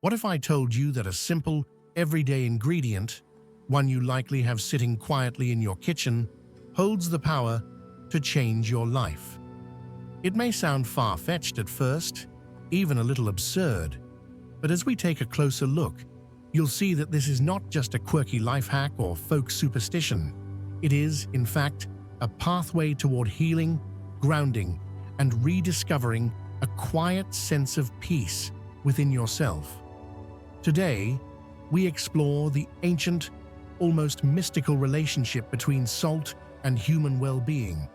What if I told you that a simple, everyday ingredient, one you likely have sitting quietly in your kitchen, holds the power to change your life? It may sound far-fetched at first, even a little absurd, but as we take a closer look, you'll see that this is not just a quirky life hack or folk superstition. It is, in fact, a pathway toward healing, grounding, and rediscovering a quiet sense of peace within yourself. Today, we explore the ancient, almost mystical relationship between salt and human well-being,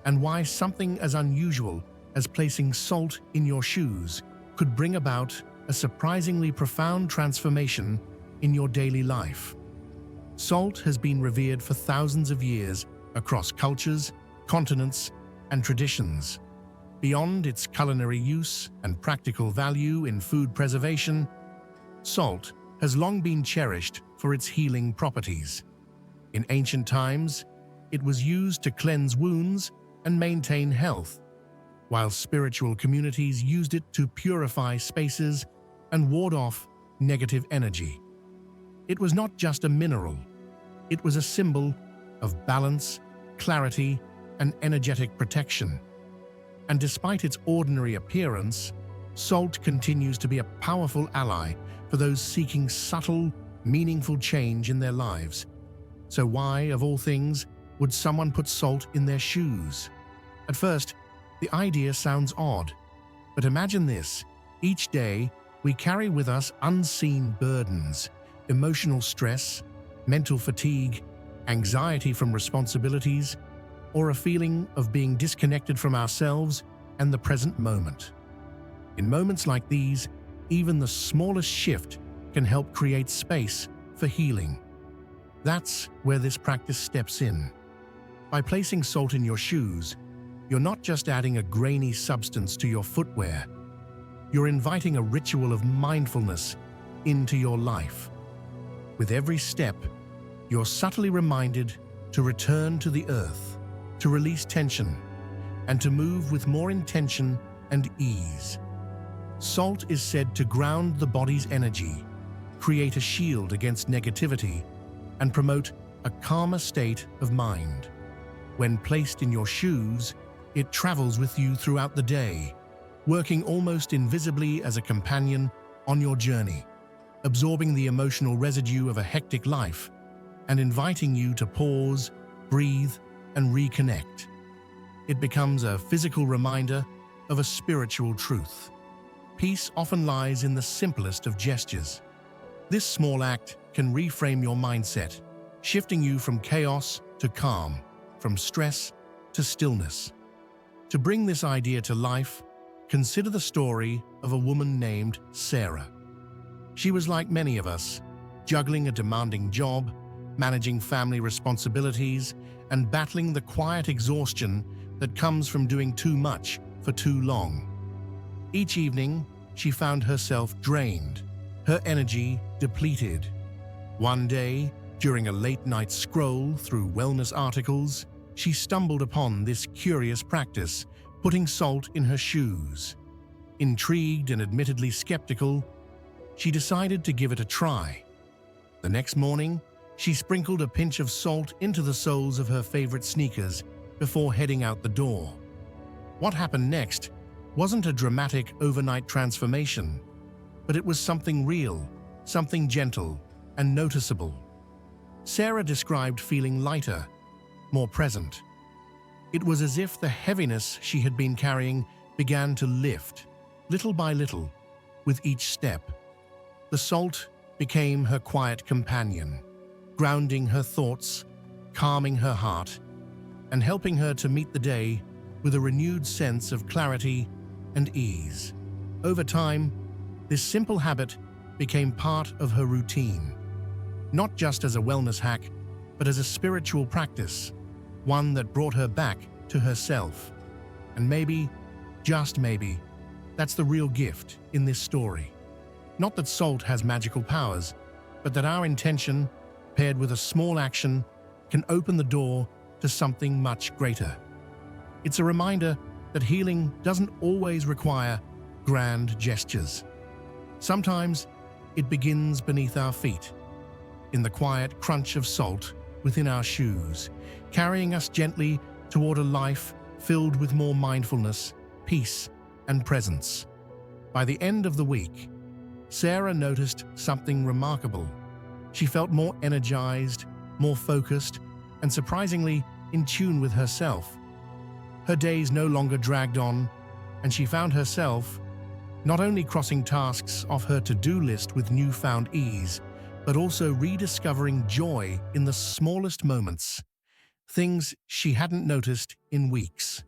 and why something as unusual as placing salt in your shoes could bring about a surprisingly profound transformation in your daily life. Salt has been revered for thousands of years across cultures, continents, and traditions. Beyond its culinary use and practical value in food preservation, salt has long been cherished for its healing properties. In ancient times, it was used to cleanse wounds and maintain health, while spiritual communities used it to purify spaces and ward off negative energy. It was not just a mineral, it was a symbol of balance, clarity, and energetic protection. And despite its ordinary appearance, salt continues to be a powerful ally for those seeking subtle, meaningful change in their lives. So why, of all things, would someone put salt in their shoes? At first, the idea sounds odd, but imagine this. Each day, we carry with us unseen burdens, emotional stress, mental fatigue, anxiety from responsibilities, or a feeling of being disconnected from ourselves and the present moment. In moments like these, even the smallest shift can help create space for healing. That's where this practice steps in. By placing salt in your shoes, you're not just adding a grainy substance to your footwear, you're inviting a ritual of mindfulness into your life. With every step, you're subtly reminded to return to the earth, to release tension, and to move with more intention and ease. Salt is said to ground the body's energy, create a shield against negativity, and promote a calmer state of mind. When placed in your shoes, it travels with you throughout the day, working almost invisibly as a companion on your journey, absorbing the emotional residue of a hectic life and inviting you to pause, breathe, and reconnect. It becomes a physical reminder of a spiritual truth. Peace often lies in the simplest of gestures. This small act can reframe your mindset, shifting you from chaos to calm, from stress to stillness. To bring this idea to life, consider the story of a woman named Sarah. She was like many of us, juggling a demanding job, managing family responsibilities, and battling the quiet exhaustion that comes from doing too much for too long. Each evening, she found herself drained, her energy depleted. One day, during a late-night scroll through wellness articles, she stumbled upon this curious practice, putting salt in her shoes. Intrigued and admittedly skeptical, she decided to give it a try. The next morning, she sprinkled a pinch of salt into the soles of her favorite sneakers before heading out the door. What happened next wasn't a dramatic overnight transformation, but it was something real, something gentle and noticeable. Sarah described feeling lighter, more present. It was as if the heaviness she had been carrying began to lift, little by little, with each step. The salt became her quiet companion, grounding her thoughts, calming her heart, and helping her to meet the day with a renewed sense of clarity and ease. Over time, this simple habit became part of her routine, not just as a wellness hack, but as a spiritual practice, one that brought her back to herself. And maybe, just maybe, that's the real gift in this story. Not that salt has magical powers, but that our intention, paired with a small action, can open the door to something much greater. It's a reminder that healing doesn't always require grand gestures. Sometimes It begins beneath our feet, in the quiet crunch of salt within our shoes, carrying us gently toward a life filled with more mindfulness, peace, and presence. By the end of the week, Sarah noticed something remarkable. She felt more energized, more focused, and surprisingly in tune with herself. Her days no longer dragged on, and she found herself not only crossing tasks off her to-do list with newfound ease, but also rediscovering joy in the smallest moments, things she hadn't noticed in weeks.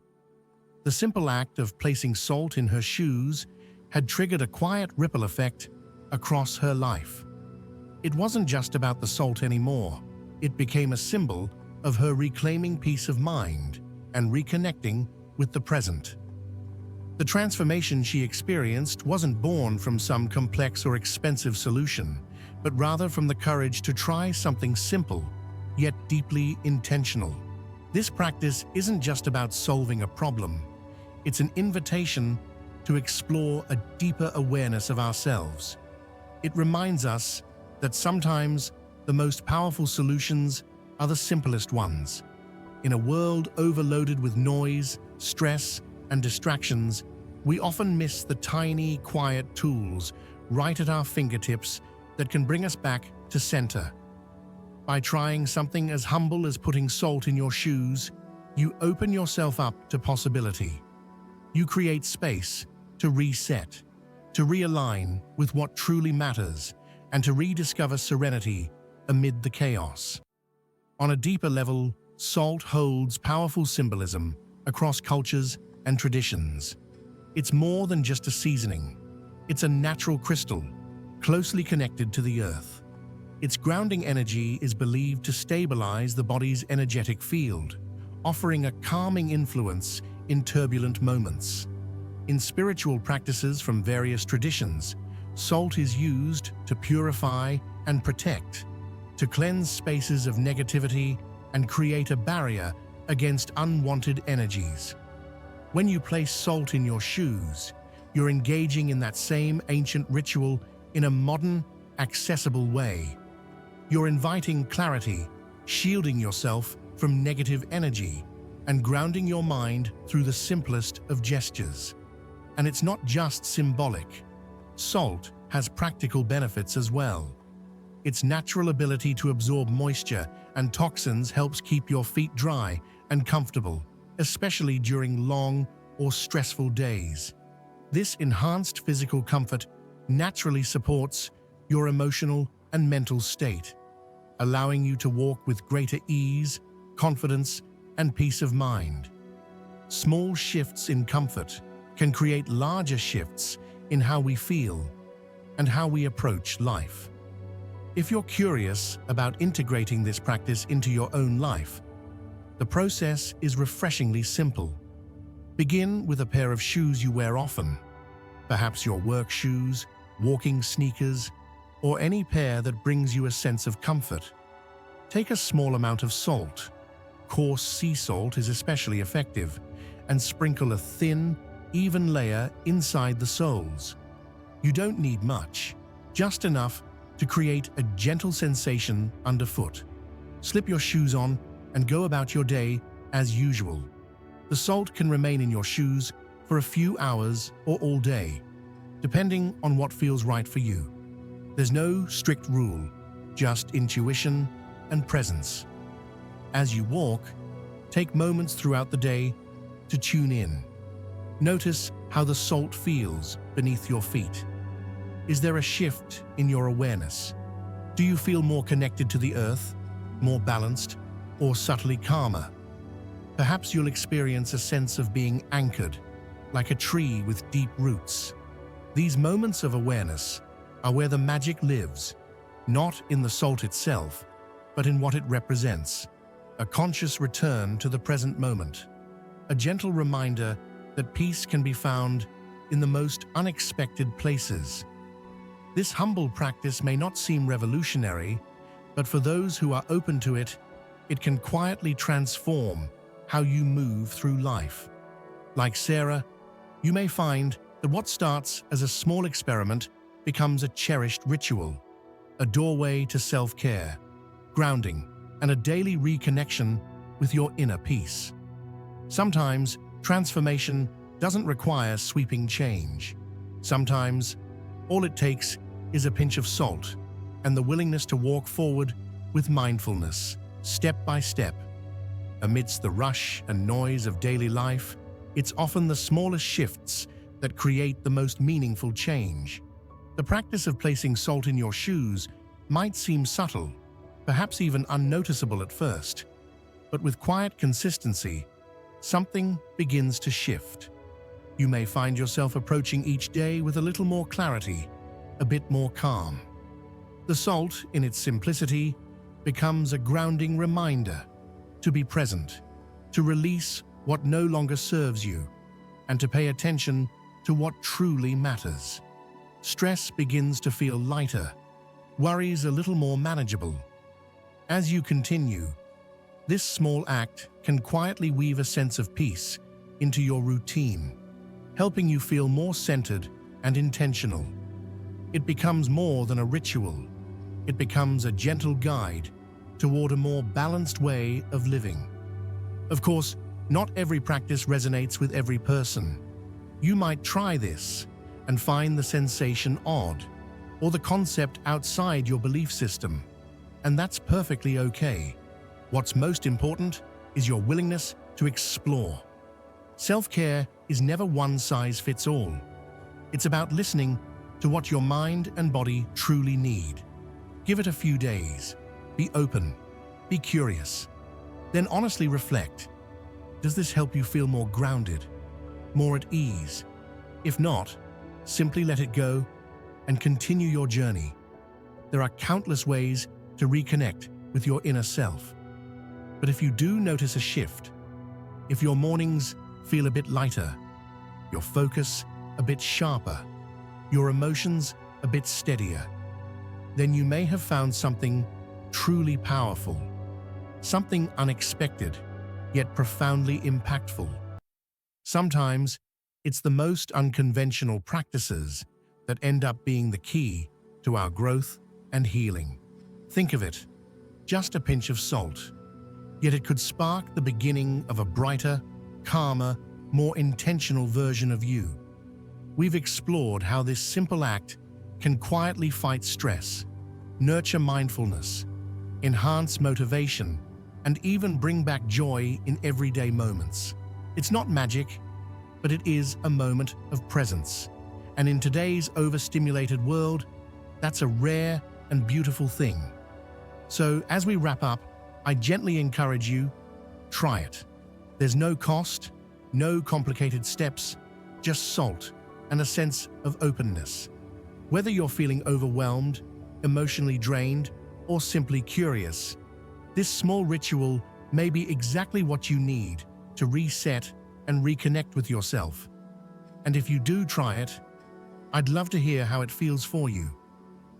The simple act of placing salt in her shoes had triggered a quiet ripple effect across her life. It wasn't just about the salt anymore. It became a symbol of her reclaiming peace of mind and reconnecting with the present. The transformation she experienced wasn't born from some complex or expensive solution, but rather from the courage to try something simple, yet deeply intentional. This practice isn't just about solving a problem. It's an invitation to explore a deeper awareness of ourselves. It reminds us that sometimes the most powerful solutions are the simplest ones. In a world overloaded with noise, stress, and distractions, we often miss the tiny, quiet tools right at our fingertips that can bring us back to center. By trying something as humble as putting salt in your shoes, you open yourself up to possibility. You create space to reset, to realign with what truly matters, and to rediscover serenity amid the chaos. On a deeper level, salt holds powerful symbolism across cultures and traditions. It's more than just a seasoning. It's a natural crystal, closely connected to the earth. Its grounding energy is believed to stabilize the body's energetic field, offering a calming influence in turbulent moments. In spiritual practices from various traditions, salt is used to purify and protect, to cleanse spaces of negativity and create a barrier against unwanted energies. When you place salt in your shoes, you're engaging in that same ancient ritual in a modern, accessible way. You're inviting clarity, shielding yourself from negative energy, and grounding your mind through the simplest of gestures. And it's not just symbolic. Salt has practical benefits as well. Its natural ability to absorb moisture and toxins helps keep your feet dry and comfortable, especially during long or stressful days. This enhanced physical comfort naturally supports your emotional and mental state, allowing you to walk with greater ease, confidence, and peace of mind. Small shifts in comfort can create larger shifts in how we feel and how we approach life. If you're curious about integrating this practice into your own life, the process is refreshingly simple. Begin with a pair of shoes you wear often, perhaps your work shoes, walking sneakers, or any pair that brings you a sense of comfort. Take a small amount of salt. Coarse sea salt is especially effective, and sprinkle a thin, even layer inside the soles. You don't need much, just enough to create a gentle sensation underfoot. Slip your shoes on and go about your day as usual. The salt can remain in your shoes for a few hours or all day, depending on what feels right for you. There's no strict rule, just intuition and presence. As you walk, take moments throughout the day to tune in. Notice how the salt feels beneath your feet. Is there a shift in your awareness? Do you feel more connected to the earth, more balanced, or subtly calmer? Perhaps you'll experience a sense of being anchored, like a tree with deep roots. These moments of awareness are where the magic lives, not in the salt itself, but in what it represents. A conscious return to the present moment. A gentle reminder that peace can be found in the most unexpected places. This humble practice may not seem revolutionary, but for those who are open to it, it can quietly transform how you move through life. Like Sarah, you may find that what starts as a small experiment becomes a cherished ritual, a doorway to self-care, grounding, and a daily reconnection with your inner peace. Sometimes, transformation doesn't require sweeping change. Sometimes, all it takes is a pinch of salt and the willingness to walk forward with mindfulness, step by step. Amidst the rush and noise of daily life, it's often the smallest shifts that create the most meaningful change. The practice of placing salt in your shoes might seem subtle, perhaps even unnoticeable at first, but with quiet consistency, something begins to shift. You may find yourself approaching each day with a little more clarity, a bit more calm. The salt, in its simplicity, becomes a grounding reminder to be present, to release what no longer serves you, and to pay attention to what truly matters. Stress begins to feel lighter, worries a little more manageable. As you continue, this small act can quietly weave a sense of peace into your routine, helping you feel more centered and intentional. It becomes more than a ritual. It becomes a gentle guide toward a more balanced way of living. Of course, not every practice resonates with every person. You might try this and find the sensation odd, or the concept outside your belief system, and that's perfectly okay. What's most important is your willingness to explore. Self-care is never one size fits all. It's about listening to what your mind and body truly need. Give it a few days. Be open. Be curious. Then honestly reflect. Does this help you feel more grounded, more at ease? If not, simply let it go and continue your journey. There are countless ways to reconnect with your inner self. But if you do notice a shift, if your mornings feel a bit lighter, your focus a bit sharper, your emotions a bit steadier, then you may have found something truly powerful, something unexpected, yet profoundly impactful. Sometimes it's the most unconventional practices that end up being the key to our growth and healing. Think of it, just a pinch of salt, yet it could spark the beginning of a brighter, calmer, more intentional version of you. We've explored how this simple act can quietly fight stress, nurture mindfulness, enhance motivation, and even bring back joy in everyday moments. It's not magic, but it is a moment of presence. And in today's overstimulated world, that's a rare and beautiful thing. So as we wrap up, I gently encourage you, try it. There's no cost, no complicated steps, just salt and a sense of openness. Whether you're feeling overwhelmed, emotionally drained, or simply curious, this small ritual may be exactly what you need to reset and reconnect with yourself. And if you do try it, I'd love to hear how it feels for you.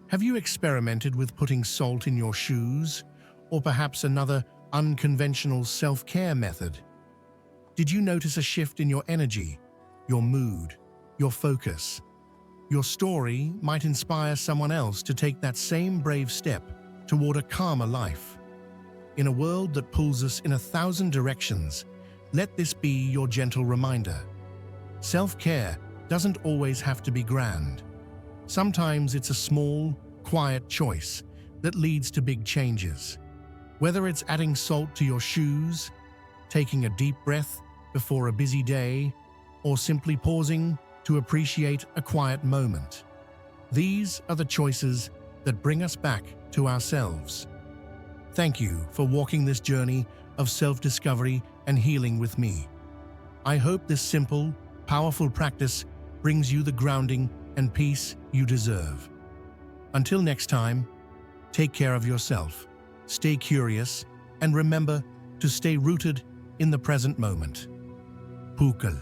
Have you experimented with putting salt in your shoes, or perhaps another unconventional self-care method? Did you notice a shift in your energy, your mood, your focus? Your story might inspire someone else to take that same brave step toward a calmer life. In a world that pulls us in 1,000 directions, let this be your gentle reminder. Self-care doesn't always have to be grand. Sometimes it's a small, quiet choice that leads to big changes. Whether it's adding salt to your shoes, taking a deep breath before a busy day, or simply pausing to appreciate a quiet moment. These are the choices that bring us back to ourselves. Thank you for walking this journey of self-discovery and healing with me. I hope this simple, powerful practice brings you the grounding and peace you deserve. Until next time, take care of yourself, stay curious, and remember to stay rooted in the present moment. Pukal.